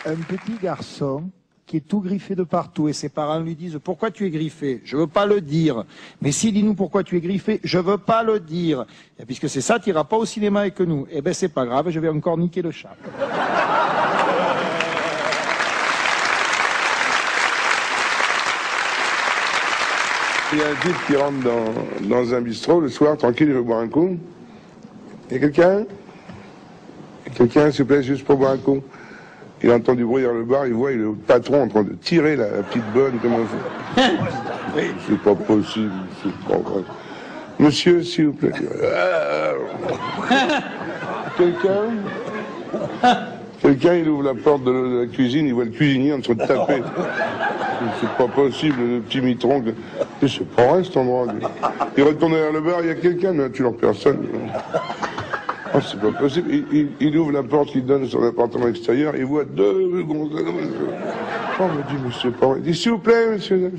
un petit garçon qui est tout griffé de partout et ses parents lui disent « Pourquoi tu es griffé ?» Je veux pas le dire. Mais s'il dit nous pourquoi tu es griffé, je veux pas le dire. Et puisque c'est ça, tu n'iras pas au cinéma avec nous. Eh ben c'est pas grave, je vais encore niquer le chat. Il y a un type qui rentre dans un bistrot le soir, tranquille, il veut boire un coup. Il y a quelqu'un? Quelqu'un, s'il vous plaît, juste pour boire un coup. Il entend du bruit dans le bar, il voit le patron en train de tirer la petite bonne, comment on fait? Oui. C'est pas possible, c'est pas vrai. Monsieur, s'il vous plaît. Quelqu'un, il ouvre la porte de la cuisine, il voit le cuisinier en train de taper. C'est pas possible, le petit mitron. C'est pas vrai, cet endroit. Il retourne derrière le bar, il y a quelqu'un, mais tu n'as personne. Oh, c'est pas possible. Il ouvre la porte qui donne sur l'appartement extérieur, il voit deux gonzales. Oh, il me dit, mais c'est pas vrai. Il dit, s'il vous plaît, monsieur.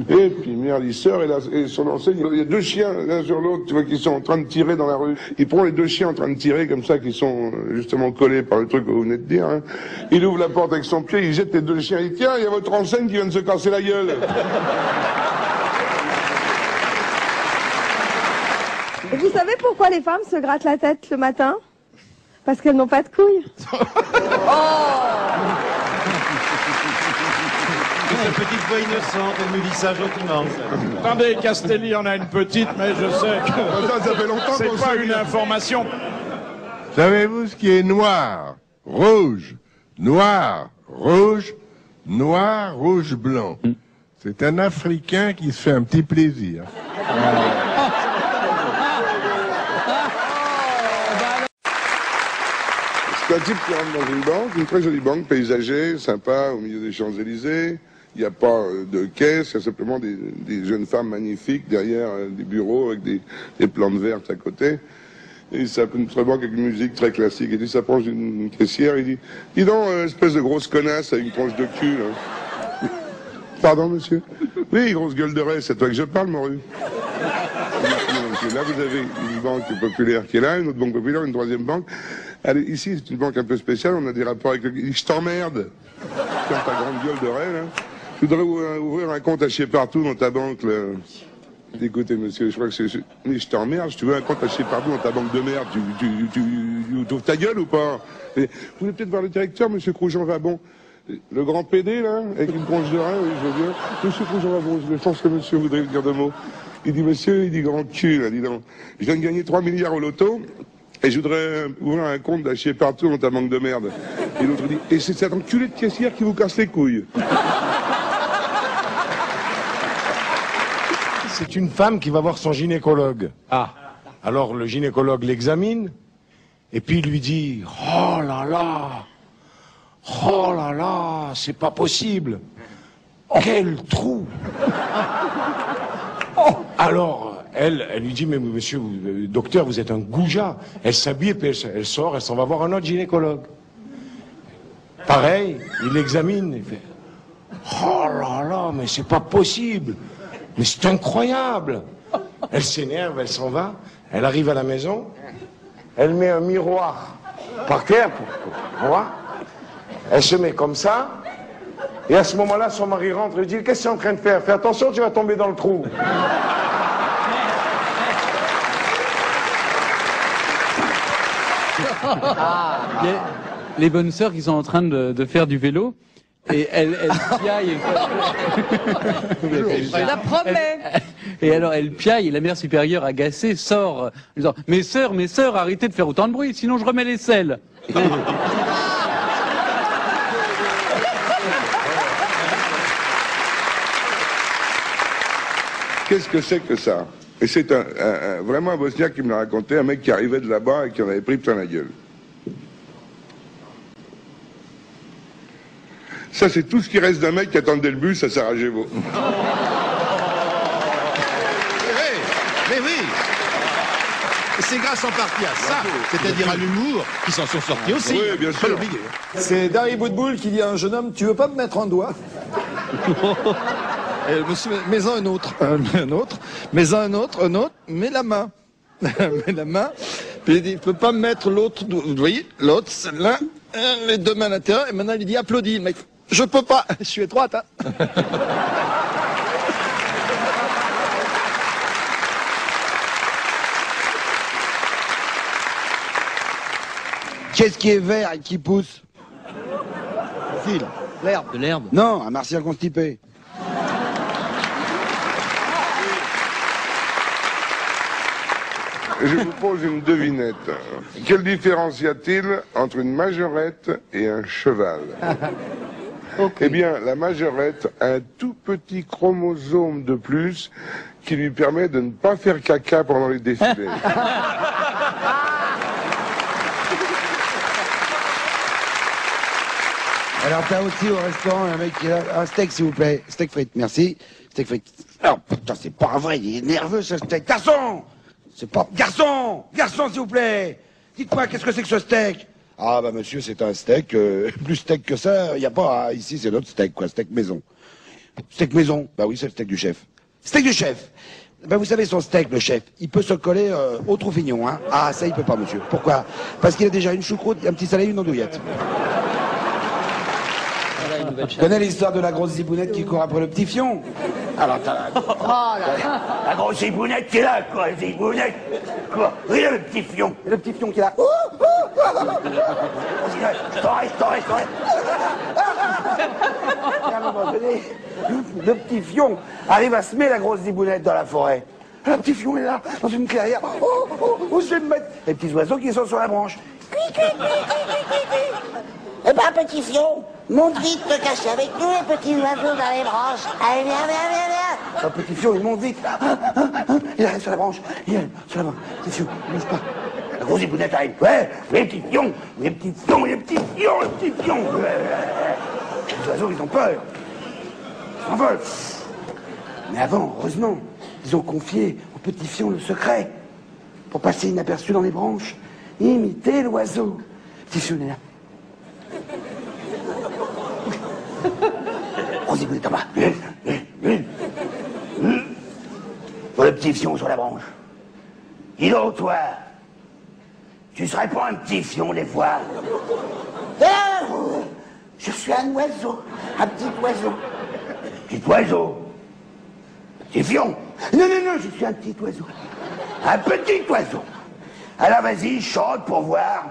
Et puis, merde, il sort, et son enseigne, il y a deux chiens, l'un sur l'autre, tu vois, qui sont en train de tirer dans la rue. Il prend les deux chiens en train de tirer, comme ça, qui sont justement collés par le truc que vous venez de dire, hein. Il ouvre la porte avec son pied, il jette les deux chiens, il dit, tiens, il y a votre enseigne qui vient de se casser la gueule. Et vous savez pourquoi les femmes se grattent la tête le matin? Parce qu'elles n'ont pas de couilles. Sa petite voix innocente, elle me dit ça gentiment. Attendez, Castelli en a une petite, mais je sais que Ça fait longtemps c'est qu'on pas sait une information. Savez-vous ce qui est noir, rouge, noir, rouge, noir, rouge, blanc? C'est un Africain qui se fait un petit plaisir. C'est un type qui rentre dans une banque, une très jolie banque, paysagée, sympa, au milieu des Champs-Élysées. Il n'y a pas de caisse, il y a simplement des jeunes femmes magnifiques derrière des bureaux avec des plantes vertes à côté. Et ça une très banque avec une musique très classique. Il dit, ça s'approche d'une caissière, il dit, dis donc, espèce de grosse connasse avec une tranche de cul, là. Pardon, monsieur? Oui, grosse gueule de raie, c'est à toi que je parle, morue. Là, vous avez une banque populaire qui est là, une autre banque populaire, une troisième banque. Allez, ici, c'est une banque un peu spéciale, on a des rapports avec le... Je t'emmerde. Comme ta grande gueule de raie, là. Je voudrais ouvrir un compte à chier partout dans ta banque, là. Écoutez, monsieur, je crois que c'est... Mais je t'emmerde, tu veux un compte à chier partout dans ta banque de merde, tu ouvres ta gueule ou pas? Vous voulez peut-être voir le directeur, monsieur Croujon-Vabon? Le grand PD, là, avec une tronche de rein, oui, je veux bien. Monsieur Croujon-Vabon, je pense que monsieur voudrait dire deux mots. Il dit, monsieur, il dit, grand cul, là, dis donc. Je viens de gagner 3 milliards au loto, et je voudrais ouvrir un compte d'acheter partout dans ta banque de merde. Et l'autre dit, et c'est cet enculé de caissière qui vous casse les couilles. C'est une femme qui va voir son gynécologue. Ah. Alors le gynécologue l'examine, et puis il lui dit, oh là là, c'est pas possible. Quel trou. Alors, elle lui dit, mais monsieur, docteur, vous êtes un goujat. Elle s'habille, puis elle sort, elle s'en va voir un autre gynécologue. Pareil, il l'examine, il fait, oh là là, mais c'est pas possible. Mais c'est incroyable. Elle s'énerve, elle s'en va, elle arrive à la maison, elle met un miroir par terre pour voir. Elle se met comme ça, et à ce moment-là, son mari rentre et dit, qu'est-ce que tu es en train de faire? Fais attention, tu vas tomber dans le trou. Les bonnes sœurs qui sont en train de faire du vélo, et elle piaille. Je la promets. Et alors elle piaille, et la mère supérieure agacée sort en disant, mes sœurs, arrêtez de faire autant de bruit, sinon je remets les selles. Qu'est-ce que c'est que ça? Et c'est vraiment un Bosniaque qui me l'a raconté, un mec qui arrivait de là-bas et qui en avait pris plein la gueule. Ça, c'est tout ce qui reste d'un mec qui attendait le bus à Sarajevo. Mais oui. C'est grâce en partie à ça, c'est-à-dire à l'humour, qu'ils s'en sont sortis aussi. Oui, bien sûr. C'est Dari Boudboul qui dit à un jeune homme, tu veux pas me mettre un doigt? Monsieur, mets-en un autre, mets-en un autre, mets la main. Mets la main. Puis il dit, tu peux pas me mettre l'autre, vous voyez, l'autre, celle-là, les deux mains à l'intérieur, et maintenant il dit applaudis. Le mec, je peux pas, je suis étroite. Hein. Qu'est-ce qui est vert et qui pousse? Fil, l'herbe. De l'herbe. Non, un martien constipé. Je vous pose une devinette. Quelle différence y a-t-il entre une majorette et un cheval? Eh bien, la majorette a un tout petit chromosome de plus qui lui permet de ne pas faire caca pendant les défilés. Alors t'as aussi au restaurant un mec qui a un steak s'il vous plaît. Steak frites, merci. Steak frites. Alors putain c'est pas vrai, il est nerveux ce steak. Garçon! C'est pas... Garçon! Garçon s'il vous plaît! Dites-moi qu'est-ce que c'est que ce steak? Ah bah monsieur c'est un steak, plus steak que ça, il y a pas... Ah, ici c'est notre steak quoi, steak maison. Steak maison? Bah oui c'est le steak du chef. Steak du chef! Ben vous savez son steak le chef, il peut se coller au troufignon hein. Ah ça il peut pas monsieur. Pourquoi? Parce qu'il a déjà une choucroute, un petit salé, une andouillette. Tu connais l'histoire de la grosse zibounette qui court après le petit fion? Alors t'as la grosse zibounette qui est là, quoi, zibounette. Quoi? Oui, le petit fion. Et le petit fion qui est là. Je t'aurais. Et à un moment donné, le petit fion arrive à semer la grosse zibounette dans la forêt. Le petit fion est là, dans une clairière. Où je vais me mettre? Les petits oiseaux qui sont sur la branche. Eh ben, petit fion, monte vite te cacher avec nous, les petits oiseaux dans les branches. Allez, viens. Le petit fion, il monte vite. Il arrive sur la branche. Il arrive sur la branche. Petit fion, ne bouge pas. La grosse zibounette arrive. Ouais, les petits fions. Les petits fions. Les oiseaux, ils ont peur. Ils s'envolent. Mais avant, heureusement, ils ont confié au petit fion le secret. Pour passer inaperçu dans les branches. Imiter l'oiseau. Petit fion est là. Grosse zibounette en bas. Le petit fion sur la branche. Dis donc, toi, tu serais pas un petit fion des fois? Je suis un oiseau, un petit oiseau. Petit oiseau? Petit fion? Non, je suis un petit oiseau. Un petit oiseau. Alors vas-y, chante pour voir.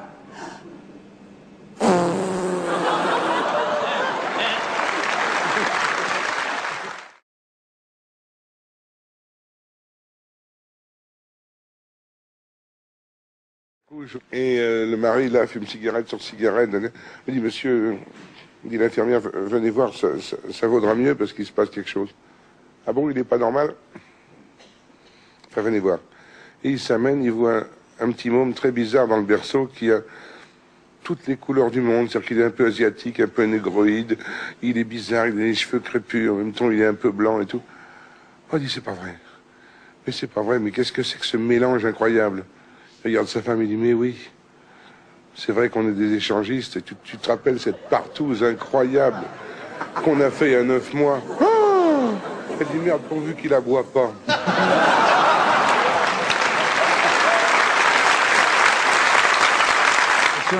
Et le mari, là, fume cigarette sur cigarette. Il me dit, monsieur, dit l'infirmière, venez voir, ça vaudra mieux parce qu'il se passe quelque chose. Ah bon, il n'est pas normal? Enfin, venez voir. Et il s'amène, il voit un petit môme très bizarre dans le berceau qui a toutes les couleurs du monde. C'est-à-dire qu'il est un peu asiatique, un peu négroïde. Il est bizarre, il a les cheveux crépus, en même temps il est un peu blanc et tout. Oh, il dit, c'est pas vrai. Mais c'est pas vrai, mais qu'est-ce que c'est que ce mélange incroyable? Il regarde sa femme et dit, mais oui, c'est vrai qu'on est des échangistes, et tu te rappelles cette partouze incroyable qu'on a fait il y a 9 mois. Oh, elle dit, merde, pourvu qu'il la boit pas.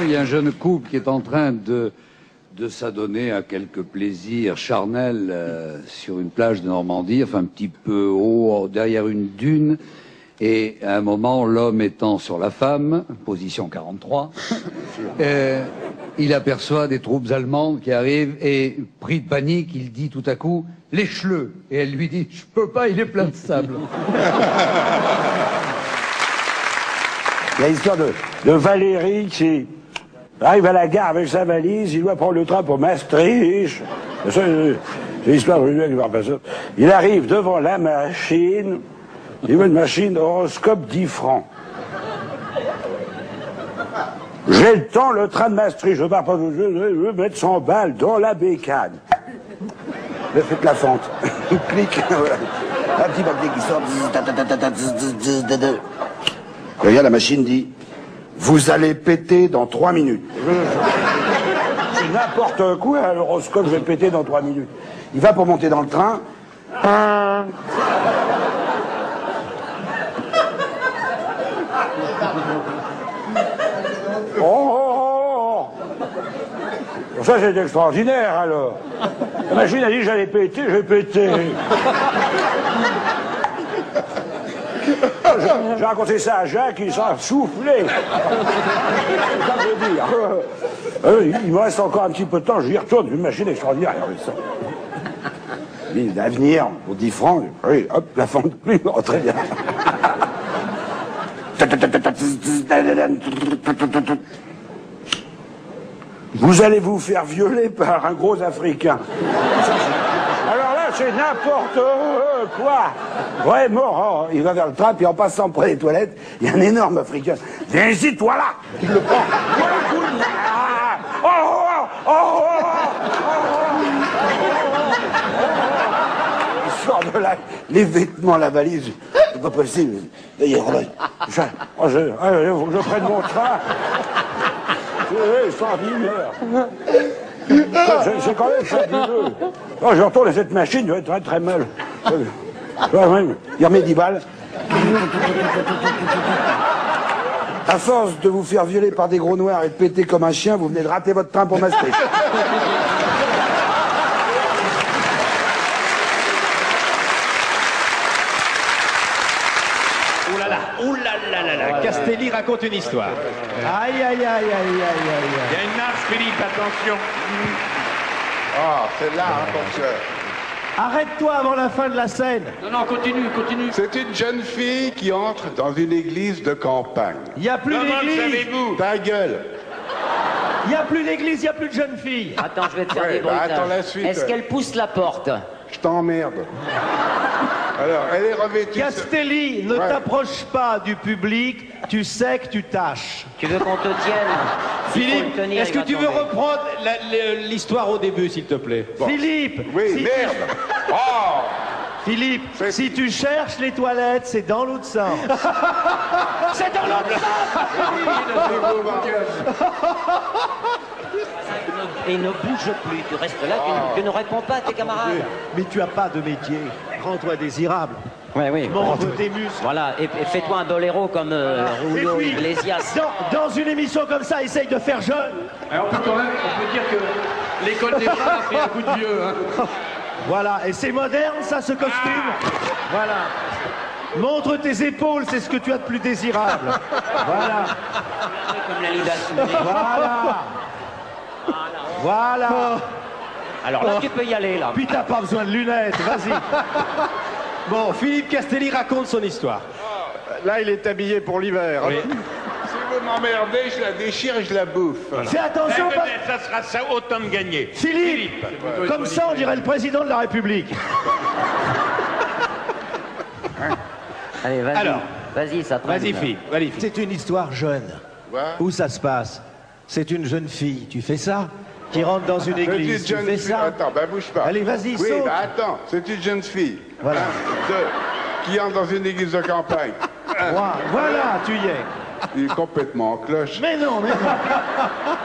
Il y a un jeune couple qui est en train de s'adonner à quelques plaisirs charnels sur une plage de Normandie, enfin un petit peu haut, derrière une dune. Et à un moment, l'homme étant sur la femme, position 43, il aperçoit des troupes allemandes qui arrivent et, pris de panique, il dit tout à coup « Lèche-le !» Et elle lui dit « Je peux pas, il est plein de sable. » Il y a l'histoire de Valérie qui arrive à la gare avec sa valise, il doit prendre le train pour Maastricht. C'est l'histoire de il arrive devant la machine. Il veut une machine horoscope 10 francs. J'ai le temps, le train de Maastricht, je veux mettre 100 balles dans la bécane. Je fais la fente. Clic, voilà. Un petit papier qui sort. Regarde, la machine dit, vous allez péter dans 3 minutes. C'est n'importe quoi, l'horoscope, je vais péter dans 3 minutes. Il va pour monter dans le train. ça c'est extraordinaire alors. La machine a dit j'allais péter, j'ai pété. J'ai raconté ça à Jacques, il s'en a soufflé. C'est ça que je veux dire. Il me reste encore un petit peu de temps, je y retourne, une machine extraordinaire. Regardez ça. L'avenir, pour 10 francs, oui, hop, la fente plume, oh, très bien. Vous allez vous faire violer par un gros Africain. Alors là, c'est n'importe quoi. Vraiment, oh, il va vers le train, puis en passant près des toilettes, il y a un énorme Africain. Viens ici, toi là. Il le prend. Il sort de là, les vêtements, la valise. C'est pas possible. D'ailleurs, je prenne mon train. C'est extraordinaire. C'est quand même fabuleux. Oh, je retourne à cette machine, je vais être très molle. Il remet 10 balles. À force de vous faire violer par des gros noirs et de péter comme un chien, vous venez de rater votre train pour Maastricht. Castelli raconte une histoire. Aïe, aïe, aïe, aïe, aïe, aïe, aïe. Il y a une marche, Philippe, attention. Ah, c'est là, hein, ton cher. Arrête-toi avant la fin de la scène. Non, continue. C'est une jeune fille qui entre dans une église de campagne. Il n'y a plus d'église. Ta gueule. Il n'y a plus d'église, il n'y a plus de jeunes filles. Attends, je vais te faire des bruitages. attends la suite. Est-ce qu'elle pousse la porte? Je t'emmerde. Alors, elle est revêtue... Castelli, ne t'approche pas du public, tu sais que tu tâches. Tu veux qu'on te tienne? Philippe, est-ce que tu veux reprendre l'histoire au début, s'il te plaît? Philippe. Oui, si merde. Oh. Philippe, si tu cherches les toilettes, c'est dans l'autre sens. C'est dans l'autre sens. Et ne bouge plus, tu restes là, tu ne réponds pas à tes camarades. Mais tu as pas de métier, rends-toi désirable. Oui. Montre tes muscles. Voilà, et fais-toi un boléro comme Julio Iglesias. Dans une émission comme ça, essaye de faire jeune. Alors, on peut dire que l'école des femmes a pris un coup de vieux. Hein. Voilà, et c'est moderne ça, ce costume. Voilà. Montre tes épaules, c'est ce que tu as de plus désirable. Voilà. Comme la libation. Voilà. Alors là, tu peux y aller, là. Puis t'as pas besoin de lunettes, vas-y. Bon, Philippe Castelli raconte son histoire. Là, il est habillé pour l'hiver. Oui. Si vous m'emmerdez, je la déchire et je la bouffe. Voilà. Fais attention, Ça sera ça, autant de gagné. Philippe, comme ça, on dirait le président de la République. Allez, vas-y. Alors, vas-y, ça traîne. Vas-y, Philippe. C'est une histoire jeune. Où ça se passe? C'est une jeune fille, tu fais ça? Qui rentre dans une église, tu fais ça? Attends, bouge pas. Allez, vas-y, Oui, saute. attends, c'est une jeune fille. Voilà. Qui entre dans une église de campagne. Voilà, tu y es. Il est complètement en cloche. Mais non.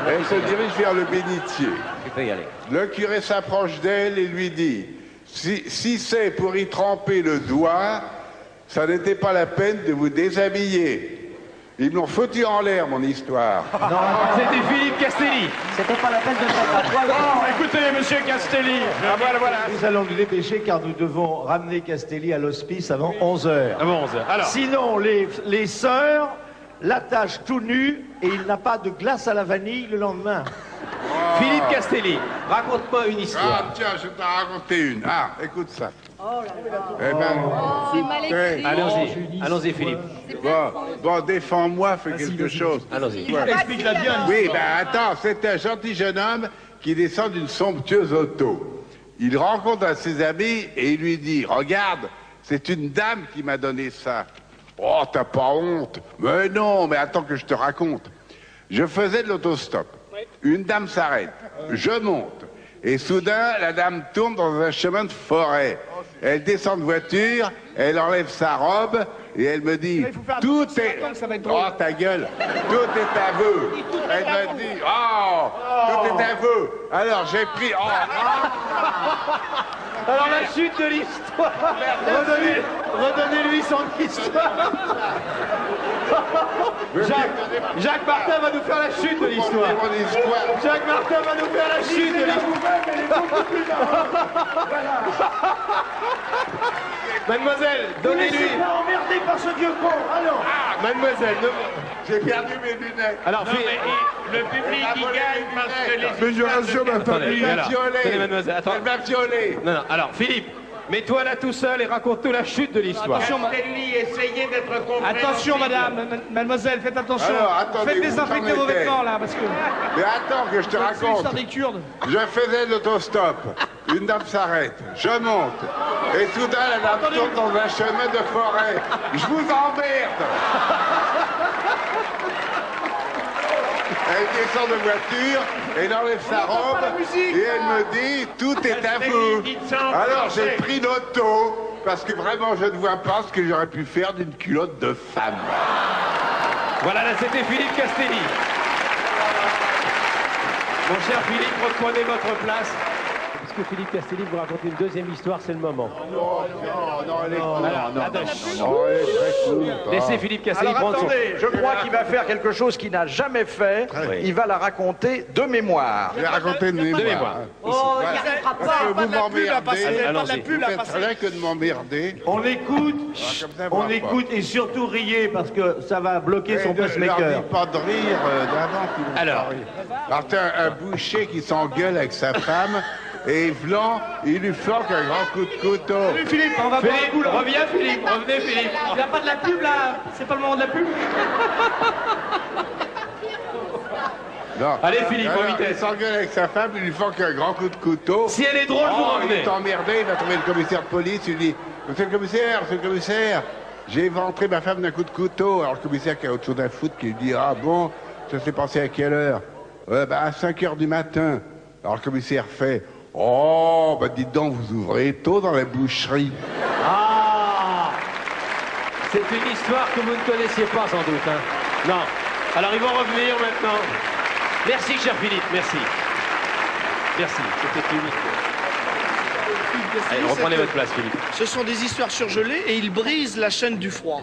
Elle se dirige vers le bénitier. Tu peux y aller. Le curé s'approche d'elle et lui dit, si c'est pour y tremper le doigt, ça n'était pas la peine de vous déshabiller. Ils m'ont foutu en l'air, mon histoire. Non, c'était Philippe Castelli. C'était pas la peine de faire à toi. Oh, écoutez, monsieur Castelli. Voilà. Nous allons nous dépêcher car nous devons ramener Castelli à l'hospice avant 11h. Avant 11h. Alors. Sinon, les sœurs l'attachent tout nu et il n'a pas de glace à la vanille le lendemain. Philippe Castelli, raconte-moi une histoire. Ah, tiens, je vais t'en raconter une. Ah, écoute ça. Oh là là. Eh ben, C'est mal écrit. Allons-y, Philippe. bon, défends-moi, fais quelque chose. Allons-y. Explique-la bien. Oui, ben attends, c'est un gentil jeune homme qui descend d'une somptueuse auto. Il rencontre un de ses amis et il lui dit, regarde, c'est une dame qui m'a donné ça. Oh, t'as pas honte? Mais non, mais attends que je te raconte. Je faisais de l'autostop. Une dame s'arrête, je monte, et soudain, la dame tourne dans un chemin de forêt. Elle descend de voiture, elle enlève sa robe, et elle me dit, tout est... Oh, ta gueule! Tout est aveu! Elle me dit, oh! Tout est aveu! Alors, j'ai pris... Oh. Alors la chute de l'histoire. Redonnez-lui son histoire. Jacques Martin va nous faire la chute de l'histoire. Jacques Martin va nous faire la chute de l'histoire. Mademoiselle, donnez-lui. Je suis pas emmerdé par ce vieux con. Alors. Mademoiselle, j'ai perdu mes lunettes. Alors, le public il gagne parce que les. Mais je rassure ma famille. Elle m'a violé. Non, non. Alors, Philippe, mets-toi là tout seul et raconte-nous la chute de l'histoire. Castelli, essayez d'être compréhensible. Attention, madame, mademoiselle, faites attention. Alors, attendez, faites vous désinfecter en vos étiez. vêtements là, parce que. Mais attends que je te C'est l'histoire raconte. des Kurdes. Je faisais l'autostop. Une dame s'arrête. Je monte. Et soudain, la dame tombe dans un chemin de forêt. Je vous emmerde. Elle descend de voiture, elle enlève sa robe et elle me dit « Tout est à vous ». Alors j'ai pris l'auto parce que vraiment je ne vois pas ce que j'aurais pu faire d'une culotte de femme. Voilà, là c'était Philippe Castelli. Mon cher Philippe, reprenez votre place. Est-ce que Philippe Castelli vous raconte une deuxième histoire, c'est le moment. Non, elle est Laissez Philippe Castelli Alors prendre attendez, je crois qu'il va faire quelque chose qu'il n'a jamais fait. Il va la raconter de mémoire. Je vais raconter de mémoire. Oh, il n'y arrivera Parce que vous m'emmerdez. Allons-y. Vous faites rien que de m'emmerder. On écoute, on écoute et surtout riez parce que ça va bloquer son Ne leur pacemaker. dis pas de rire d'avant. qu'ils vont Alors. pas rire. Alors t'as un boucher qui s'engueule avec sa femme et Vlan, il lui flanque un grand coup de couteau. Salut Philippe, on va boire un Philippe, coup là. reviens Philippe, revenez Philippe. Il n'y a pas de la pub là, c'est pas le moment de la pub. Non. Allez, Philippe, en Alors, vitesse. Il s'engueule avec sa femme, il lui flanque un grand coup de couteau. Si elle est drôle, vous Il revenez. est emmerdé, il va trouver le commissaire de police, il lui dit « Monsieur le commissaire, j'ai éventré ma femme d'un coup de couteau. » Alors le commissaire qui a autre chose à foutre, qui lui dit « Ah bon, ça s'est passé à quelle heure ?»« À 5 heures du matin. » Alors le commissaire fait « Oh, bah dites donc, vous ouvrez tôt dans la boucherie. » Ah, c'est une histoire que vous ne connaissiez pas sans doute. Hein. Non. Alors ils vont revenir maintenant. Merci cher Philippe, merci. Merci, c'était unique. Allez, reprenez votre place Philippe. Ce sont des histoires surgelées et ils brisent la chaîne du froid.